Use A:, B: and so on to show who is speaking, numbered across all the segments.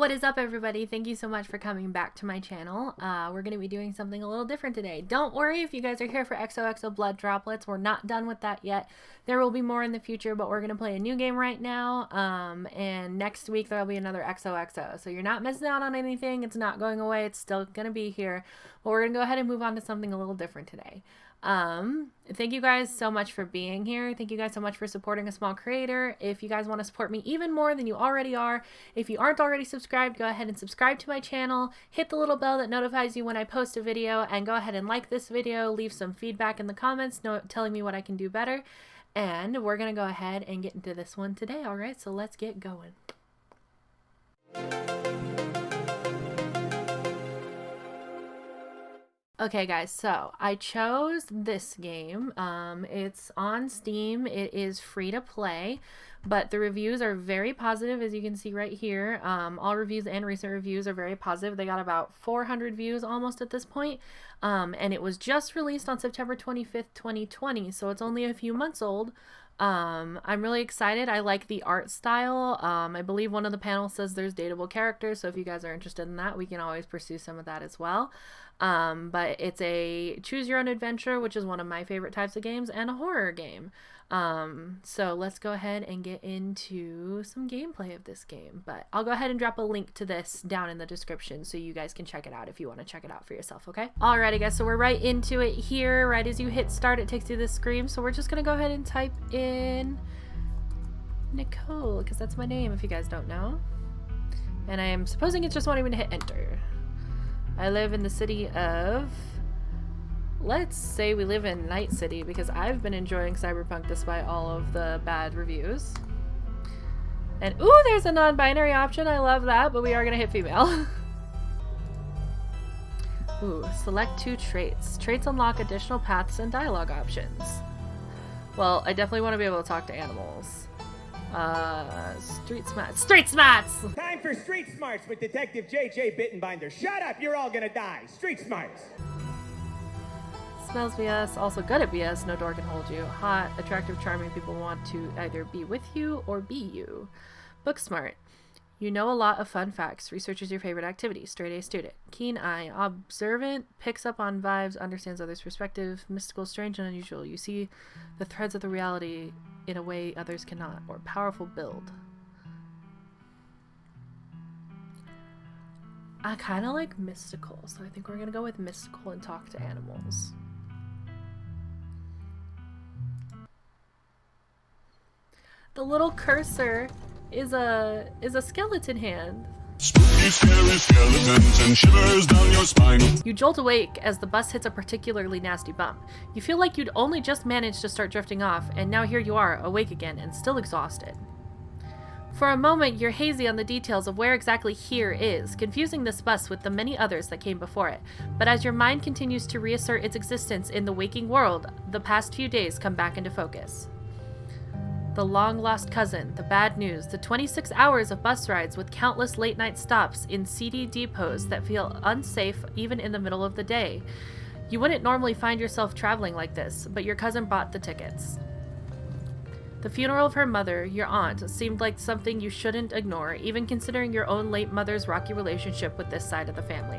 A: What is up, everybody? Thank you so much for coming back to my channel. We're going to be doing something a little different today. Don't worry if you guys are here for XOXO Blood Droplets. We're not done with that yet. There will be more in the future, but we're going to play a new game right now. And next week there will be another XOXO. So you're not missing out on anything. It's not going away. It's still going to be here. But we're going to go ahead and move on to something a little different today. Thank you guys so much for being here. Thank you guys so much for supporting a small creator. If you guys want to support me even more than you already are, if you aren't already subscribed, go ahead and subscribe to my channel, hit the little bell that notifies you when I post a video, and go ahead and like this video, leave some feedback in the comments telling me what I can do better. And we're gonna go ahead and get into this one today. All right, so let's get going. Okay guys, so I chose this game. It's on Steam. It is free to play, but the reviews are very positive, as you can see right here. All reviews and recent reviews are very positive. They got about 400 views almost at this point. And it was just released on September 25th, 2020, so it's only a few months old. I'm really excited. I like the art style. I believe one of the panels says there's dateable characters, so if you guys are interested in that, we can always pursue some of that as well. But it's a choose your own adventure, which is one of my favorite types of games, and a horror game. So let's go ahead and get into some gameplay of this game, but I'll go ahead and drop a link to this down in the description so you guys can check it out if you want to check it out for yourself. Okay, alrighty guys, so we're right into it here. Right as you hit start, it takes you to this screen, so we're just gonna go ahead and type in Nicole, because that's my name if you guys don't know, and I am supposing it's just wanting me to hit enter. I live in the city of, let's say we live in Night City, because I've been enjoying Cyberpunk despite all of the bad reviews. And ooh, there's a non-binary option. I love that, but we are gonna hit female. Ooh, select 2 traits. Traits unlock additional paths and dialogue options. Well, I definitely want to be able to talk to animals. Street smarts. Street smarts!
B: Time for Street Smarts with Detective J.J. Bittenbinder. Shut up, you're all gonna die. Street Smarts.
A: Smells BS, also good at BS, no door can hold you. Hot, attractive, charming, people want to either be with you or be you. Book smart. You know a lot of fun facts. Research is your favorite activity. Straight A student. Keen eye. Observant. Picks up on vibes. Understands others' perspective. Mystical, strange, and unusual. You see the threads of the reality in a way others cannot. Or powerful build. I kind of like mystical, so I think we're going to go with mystical and talk to animals. The little cursor is a skeleton hand.
C: Spooky, scary skeletons and shivers down your spine.
A: You jolt awake as the bus hits a particularly nasty bump. You feel like you'd only just managed to start drifting off, and now here you are, awake again and still exhausted. For a moment, you're hazy on the details of where exactly here is, confusing this bus with the many others that came before it. But as your mind continues to reassert its existence in the waking world, the past few days come back into focus. The long-lost cousin, the bad news, the 26 hours of bus rides with countless late-night stops in seedy depots that feel unsafe even in the middle of the day. You wouldn't normally find yourself traveling like this, but your cousin bought the tickets. The funeral of her mother, your aunt, seemed like something you shouldn't ignore, even considering your own late mother's rocky relationship with this side of the family.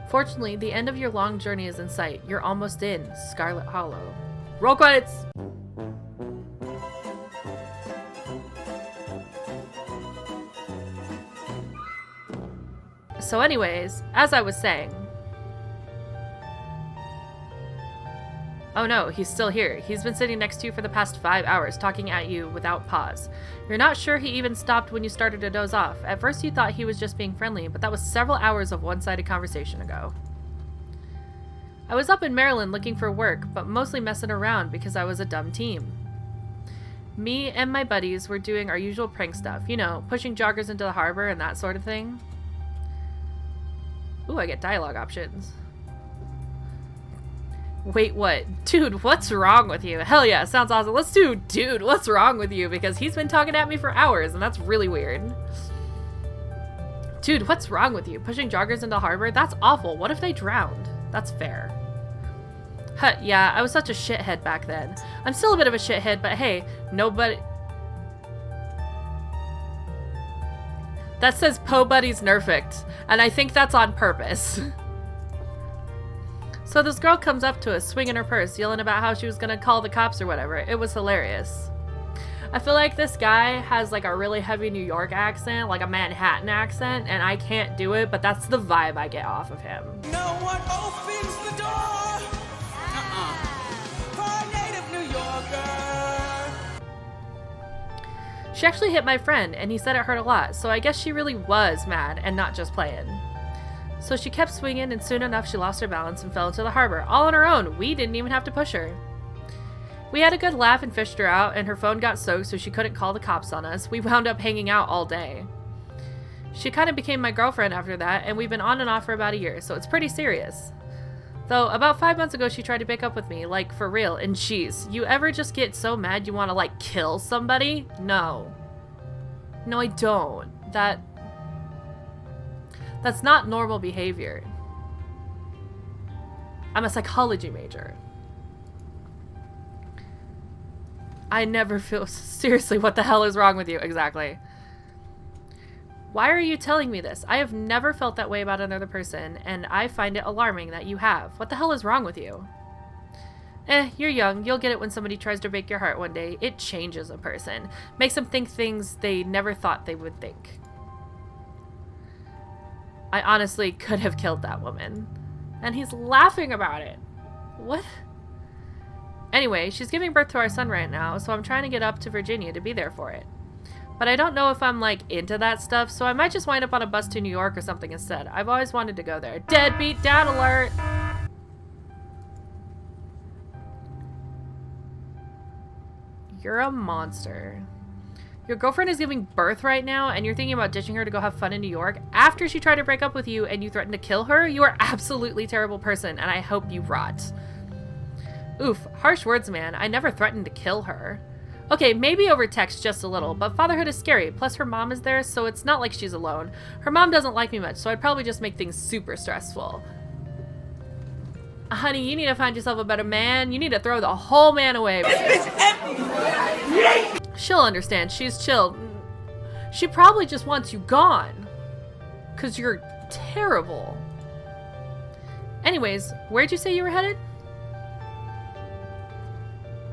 A: Fortunately, the end of your long journey is in sight. You're almost in Scarlet Hollow. Roll credits! So anyways, as I was saying... Oh no, he's still here. He's been sitting next to you for the past 5 hours, talking at you without pause. You're not sure he even stopped when you started to doze off. At first you thought he was just being friendly, but that was several hours of one-sided conversation ago. I was up in Maryland looking for work, but mostly messing around because I was a dumb teen. Me and my buddies were doing our usual prank stuff, you know, pushing joggers into the harbor and that sort of thing. Ooh, I get dialogue options. Wait, what? Dude, what's wrong with you? Hell yeah, sounds awesome. Let's do dude, what's wrong with you? Because he's been talking at me for hours, and that's really weird. Dude, what's wrong with you? Pushing joggers into harbor? That's awful. What if they drowned? That's fair. Huh, yeah, I was such a shithead back then. I'm still a bit of a shithead, but hey, nobody... That says Po Buddy's Nerfect, and I think that's on purpose. So this girl comes up to us, swinging her purse, yelling about how she was gonna call the cops or whatever. It was hilarious. I feel like this guy has like a really heavy New York accent, like a Manhattan accent, and I can't do it, but that's the vibe I get off of him.
D: No one opens the door for a native New Yorker.
A: She actually hit my friend, and he said it hurt a lot, so I guess she really was mad and not just playing. So she kept swinging, and soon enough she lost her balance and fell into the harbor, all on her own. We didn't even have to push her. We had a good laugh and fished her out, and her phone got soaked so she couldn't call the cops on us. We wound up hanging out all day. She kind of became my girlfriend after that, and we've been on and off for about a year, so it's pretty serious. Though, about 5 months ago she tried to break up with me, like, for real, and jeez, you ever just get so mad you want to, like, kill somebody? No. No, I don't. That's not normal behavior. I'm a psychology major. I never feel... Seriously, what the hell is wrong with you? Exactly. Why are you telling me this? I have never felt that way about another person, and I find it alarming that you have. What the hell is wrong with you? You're young. You'll get it when somebody tries to break your heart one day. It changes a person. Makes them think things they never thought they would think. I honestly could have killed that woman. And he's laughing about it. What? Anyway, she's giving birth to our son right now, so I'm trying to get up to Virginia to be there for it. But I don't know if I'm, like, into that stuff, so I might just wind up on a bus to New York or something instead. I've always wanted to go there. Deadbeat dad alert! You're a monster. Your girlfriend is giving birth right now, and you're thinking about ditching her to go have fun in New York after she tried to break up with you and you threatened to kill her? You are absolutely terrible person, and I hope you rot. Oof, harsh words, man. I never threatened to kill her. Okay, maybe over text just a little, but fatherhood is scary. Plus her mom is there, so it's not like she's alone. Her mom doesn't like me much, so I'd probably just make things super stressful. Honey, you need to find yourself a better man. You need to throw the whole man away. She'll understand. She's chilled. She probably just wants you gone. 'Cause you're terrible. Anyways, where'd you say you were headed?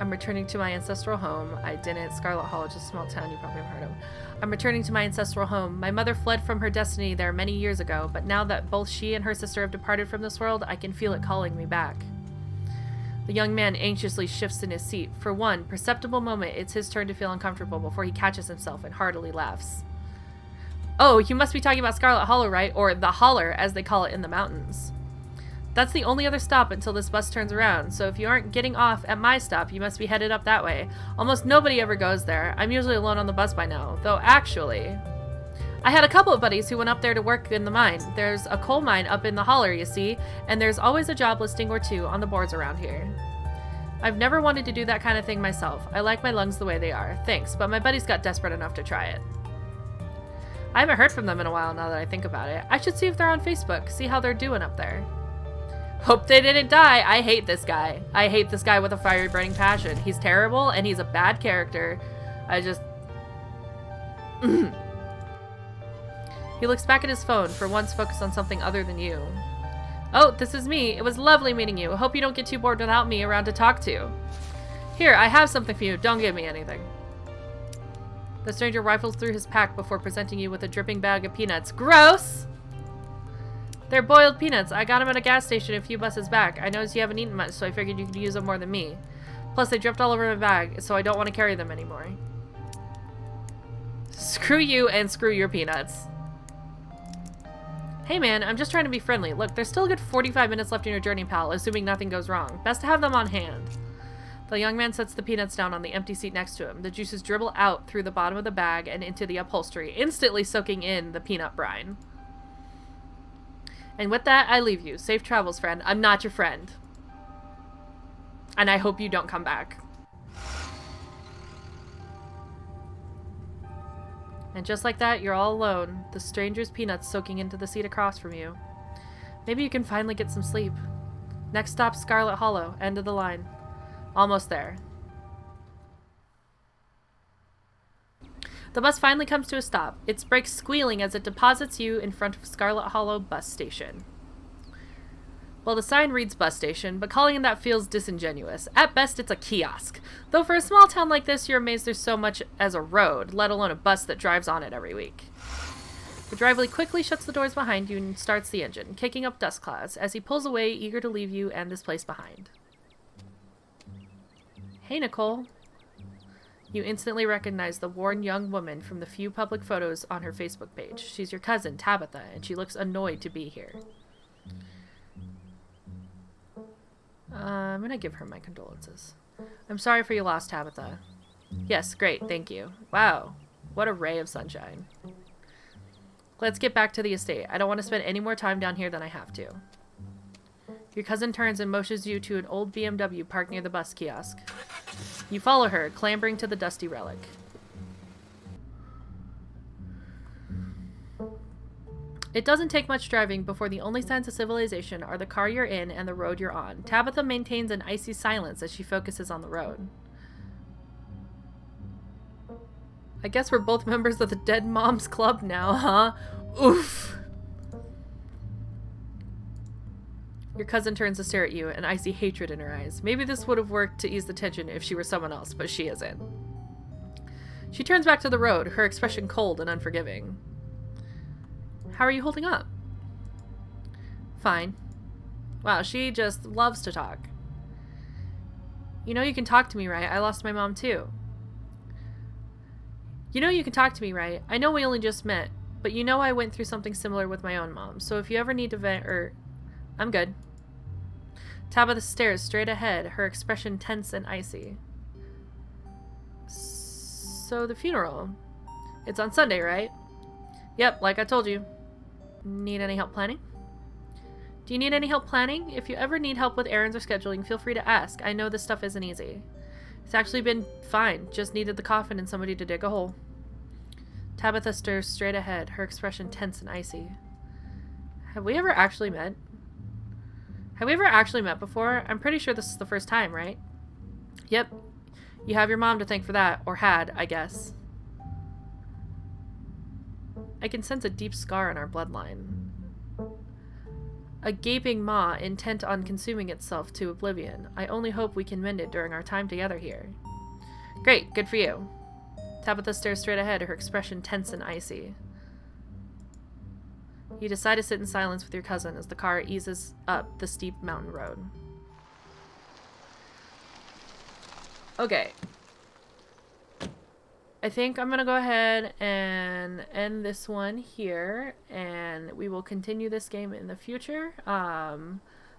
A: I'm returning to my ancestral home. I didn't. Scarlet Hollow, just a small town you probably haven't heard of. I'm returning to my ancestral home. My mother fled from her destiny there many years ago, but now that both she and her sister have departed from this world, I can feel it calling me back. The young man anxiously shifts in his seat. For one perceptible moment, it's his turn to feel uncomfortable before he catches himself and heartily laughs. Oh, you must be talking about Scarlet Hollow, right? Or the Holler, as they call it in the mountains. That's the only other stop until this bus turns around, so if you aren't getting off at my stop, you must be headed up that way. Almost nobody ever goes there. I'm usually alone on the bus by now, though actually... I had a couple of buddies who went up there to work in the mine. There's a coal mine up in the Holler, you see, and there's always a job listing or two on the boards around here. I've never wanted to do that kind of thing myself. I like my lungs the way they are. Thanks, but my buddies got desperate enough to try it. I haven't heard from them in a while now that I think about it. I should see if they're on Facebook, see how they're doing up there. Hope they didn't die. I hate this guy. I hate this guy with a fiery burning passion. He's terrible and he's a bad character. I just... He looks back at his phone, for once focused on something other than you. Oh, this is me. It was lovely meeting you. Hope you don't get too bored without me around to talk to. Here, I have something for you. Don't give me anything. The stranger rifles through his pack before presenting you with a dripping bag of peanuts. Gross! They're boiled peanuts. I got them at a gas station a few buses back. I noticed you haven't eaten much, so I figured you could use them more than me. Plus, they dripped all over my bag, so I don't want to carry them anymore. Screw you and screw your peanuts. Hey man, I'm just trying to be friendly. Look, there's still a good 45 minutes left in your journey, pal, assuming nothing goes wrong. Best to have them on hand. The young man sets the peanuts down on the empty seat next to him. The juices dribble out through the bottom of the bag and into the upholstery, instantly soaking in the peanut brine. And with that, I leave you. Safe travels, friend. I'm not your friend. And I hope you don't come back. And just like that, you're all alone. The stranger's peanuts soaking into the seat across from you. Maybe you can finally get some sleep. Next stop, Scarlet Hollow. End of the line. Almost there. The bus finally comes to a stop, its brakes squealing as it deposits you in front of Scarlet Hollow bus station. Well, the sign reads bus station, but calling it that feels disingenuous. At best, it's a kiosk. Though for a small town like this, you're amazed there's so much as a road, let alone a bus that drives on it every week. The driver quickly shuts the doors behind you and starts the engine, kicking up dust clouds as he pulls away, eager to leave you and this place behind. Hey, Nicole. You instantly recognize the worn young woman from the few public photos on her Facebook page. She's your cousin, Tabitha, and she looks annoyed to be here. I'm gonna give her my condolences. I'm sorry for your loss, Tabitha. Yes, great, thank you. Wow, what a ray of sunshine. Let's get back to the estate. I don't want to spend any more time down here than I have to. Your cousin turns and motions you to an old BMW parked near the bus kiosk. You follow her, clambering to the dusty relic. It doesn't take much driving before the only signs of civilization are the car you're in and the road you're on. Tabitha maintains an icy silence as she focuses on the road. I guess we're both members of the Dead Moms Club now, huh? Oof! Your cousin turns to stare at you, an icy hatred in her eyes. Maybe this would have worked to ease the tension if she were someone else, but she isn't. She turns back to the road, her expression cold and unforgiving. How are you holding up? Fine. Wow, she just loves to talk. You know you can talk to me, right? I lost my mom too. You know you can talk to me, right? I know we only just met, but you know I went through something similar with my own mom, so if you ever need to vent or... I'm good. Tabitha stares straight ahead, her expression tense and icy. So the funeral. It's on Sunday, right? Yep, like I told you. Need any help planning? Do you need any help planning? If you ever need help with errands or scheduling, feel free to ask. I know this stuff isn't easy. It's actually been fine. Just needed the coffin and somebody to dig a hole. Tabitha stares straight ahead, her expression tense and icy. Have we ever actually met? Have we ever actually met before? I'm pretty sure this is the first time, right? Yep. You have your mom to thank for that, or had, I guess. I can sense a deep scar in our bloodline. A gaping maw intent on consuming itself to oblivion. I only hope we can mend it during our time together here. Great, good for you. Tabitha stares straight ahead, her expression tense and icy. You decide to sit in silence with your cousin as the car eases up the steep mountain road. Okay. I think I'm gonna go ahead and end this one here, and we will continue this game in the future.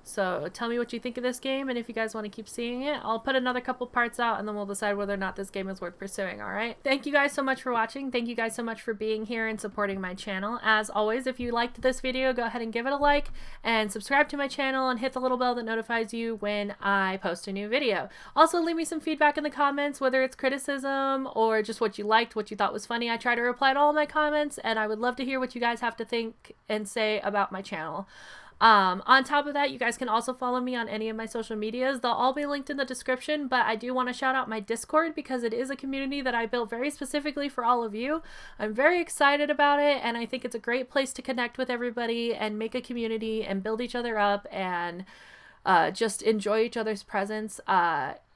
A: So tell me what you think of this game, and if you guys want to keep seeing it, I'll put another couple parts out, and then we'll decide whether or not this game is worth pursuing, alright? Thank you guys so much for watching. Thank you guys so much for being here and supporting my channel. As always, if you liked this video, go ahead and give it a like, and subscribe to my channel, and hit the little bell that notifies you when I post a new video. Also, leave me some feedback in the comments, whether it's criticism or just what you liked, what you thought was funny. I try to reply to all my comments, and I would love to hear what you guys have to think and say about my channel. On top of that, you guys can also follow me on any of my social medias. They'll all be linked in the description, but I do want to shout out my Discord because it is a community that I built very specifically for all of you. I'm very excited about it, and I think it's a great place to connect with everybody and make a community and build each other up and just enjoy each other's presence.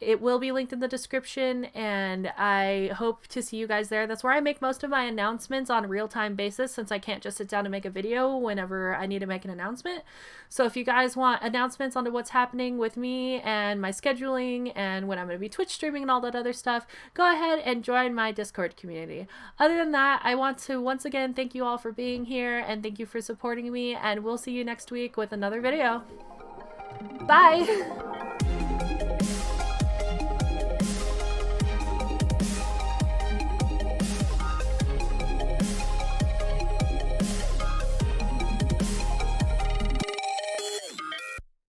A: It will be linked in the description, and I hope to see you guys there. That's where I make most of my announcements on a real-time basis, since I can't just sit down and make a video whenever I need to make an announcement. So if you guys want announcements onto what's happening with me and my scheduling and when I'm going to be Twitch streaming and all that other stuff, go ahead and join my Discord community. Other than that, I want to once again thank you all for being here, and thank you for supporting me, and we'll see you next week with another video. Bye!